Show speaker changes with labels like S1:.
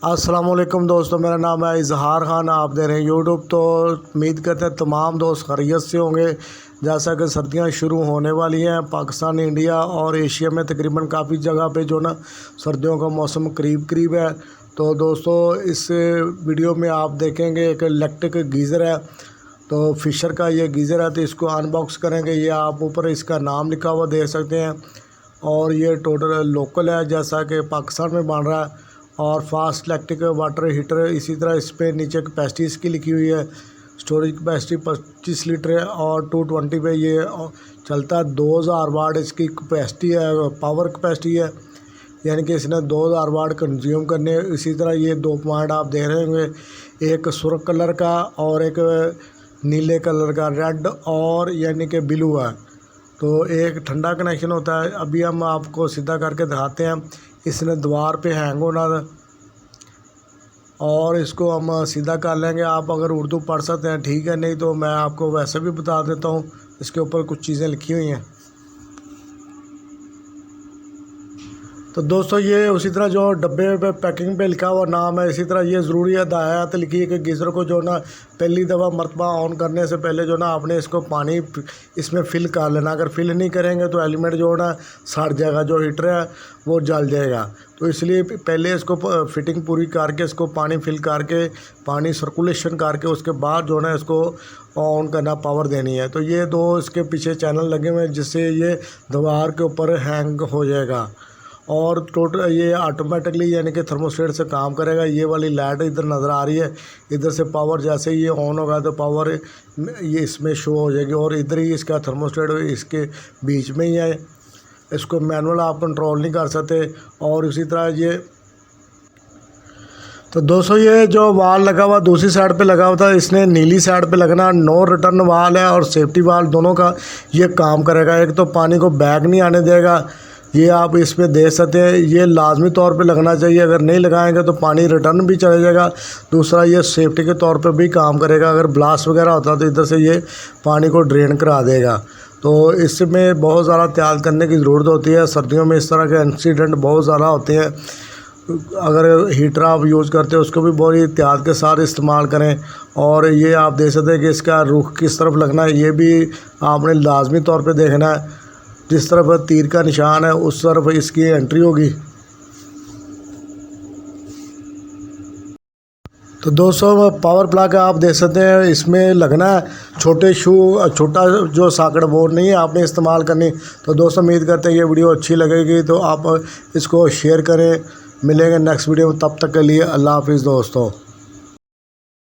S1: अस्सलामुअलैकुम दोस्तों, मेरा नाम है इजहार खान। आप दे रहे हैं यूट्यूब। तो उम्मीद करते हैं तमाम दोस्त खैरियत से होंगे। जैसा कि सर्दियां शुरू होने वाली हैं, पाकिस्तान, इंडिया और एशिया में तकरीबन काफ़ी जगह पे जो ना सर्दियों का मौसम करीब करीब है। तो दोस्तों, इस वीडियो में आप देखेंगे एक इलेक्ट्रिक गीज़र है। तो फिशर का ये गीज़र है, तो इसको अनबॉक्स करेंगे। ये आप ऊपर इसका नाम लिखा हुआ देख सकते हैं। और ये टोटल लोकल है, जैसा कि पाकिस्तान में बन रहा है। और फास्ट इलेक्ट्रिक वाटर हीटर, इसी तरह इस पर नीचे कैपेसिटी इसकी लिखी हुई है। स्टोरेज कैपेसिटी 25 लीटर है और 220 पे ये चलता है। 2000 वाट इसकी कैपेसिटी है, पावर कैपेसिटी है, यानी कि इसने 2000 वाट कंज्यूम करने। इसी तरह ये 2 पॉइंट आप देख रहे होंगे, एक सुर्ख कलर का और एक नीले कलर का, रेड और यानी कि ब्लू है। तो एक ठंडा कनेक्शन होता है। अभी हम आपको सीधा करके दिखाते हैं। इसने दीवार पे हैंग होना और इसको हम सीधा कर लेंगे। आप अगर उर्दू पढ़ सकते हैं ठीक है, नहीं तो मैं आपको वैसे भी बता देता हूँ। इसके ऊपर कुछ चीज़ें लिखी हुई हैं। तो दोस्तों, ये उसी तरह जो डब्बे पे पैकिंग पे लिखा हुआ नाम है, इसी तरह ये ज़रूरी हदायत लिखी है कि गीज़र को जो ना पहली दफ़ा मरतबा ऑन करने से पहले जो ना आपने इसको पानी इसमें फ़िल कर लेना। अगर फ़िल नहीं करेंगे तो एलिमेंट जो ना सड़ जाएगा, जो हीटर है वो जल जाएगा। तो इसलिए पहले इसको फिटिंग पूरी करके इसको पानी फिल करके पानी सर्कुलेशन करके उसके बाद जो ना इसको ऑन करना, पावर देनी है। तो ये 2 इसके पीछे चैनल लगे हुए हैं, जिससे ये दीवार के ऊपर हैंग हो जाएगा। और टोटल ये ऑटोमेटिकली यानी कि थर्मोस्टेट से काम करेगा। ये वाली लाइट इधर नज़र आ रही है, इधर से पावर जैसे ही ये ऑन होगा तो पावर ये इसमें शो हो जाएगी। और इधर ही इसका थर्मोस्टेट इसके बीच में ही है। इसको मैनुअल आप कंट्रोल नहीं कर सकते। और इसी तरह ये तो दोस्तों, ये जो वाल लगा हुआ दूसरी साइड पे लगा हुआ था, इसने नीली साइड पे लगना। नो रिटर्न वाल है और सेफ्टी वाल दोनों का ये काम करेगा। एक तो पानी को बैक नहीं आने देगा, ये आप इस पे देख सकते हैं। ये लाजमी तौर पे लगना चाहिए, अगर नहीं लगाएंगे तो पानी रिटर्न भी चले जाएगा। दूसरा, ये सेफ्टी के तौर पे भी काम करेगा। अगर ब्लास्ट वगैरह होता तो इधर से ये पानी को ड्रेन करा देगा। तो इसमें बहुत ज़्यादा एहतियात करने की ज़रूरत होती है। सर्दियों में इस तरह के इंसिडेंट बहुत ज़्यादा होते हैं। अगर हीटर आप यूज़ करते हैं उसको भी बहुत एहतियात के साथ इस्तेमाल करें। और ये आप देख सकते हैं कि इसका रुख किस तरफ लगना है, ये भी आपने लाजमी तौर पर देखना है। जिस तरफ तीर का निशान है उस तरफ इसकी एंट्री होगी। तो दोस्तों, पावर प्लग आप देख सकते हैं, इसमें लगना है। छोटा जो सॉकेट बोर्ड नहीं है आपने इस्तेमाल करनी। तो दोस्तों, उम्मीद करते हैं ये वीडियो अच्छी लगेगी, तो आप इसको शेयर करें। मिलेंगे नेक्स्ट वीडियो में, तब तक के लिए अल्लाह हाफिज़ दोस्तों।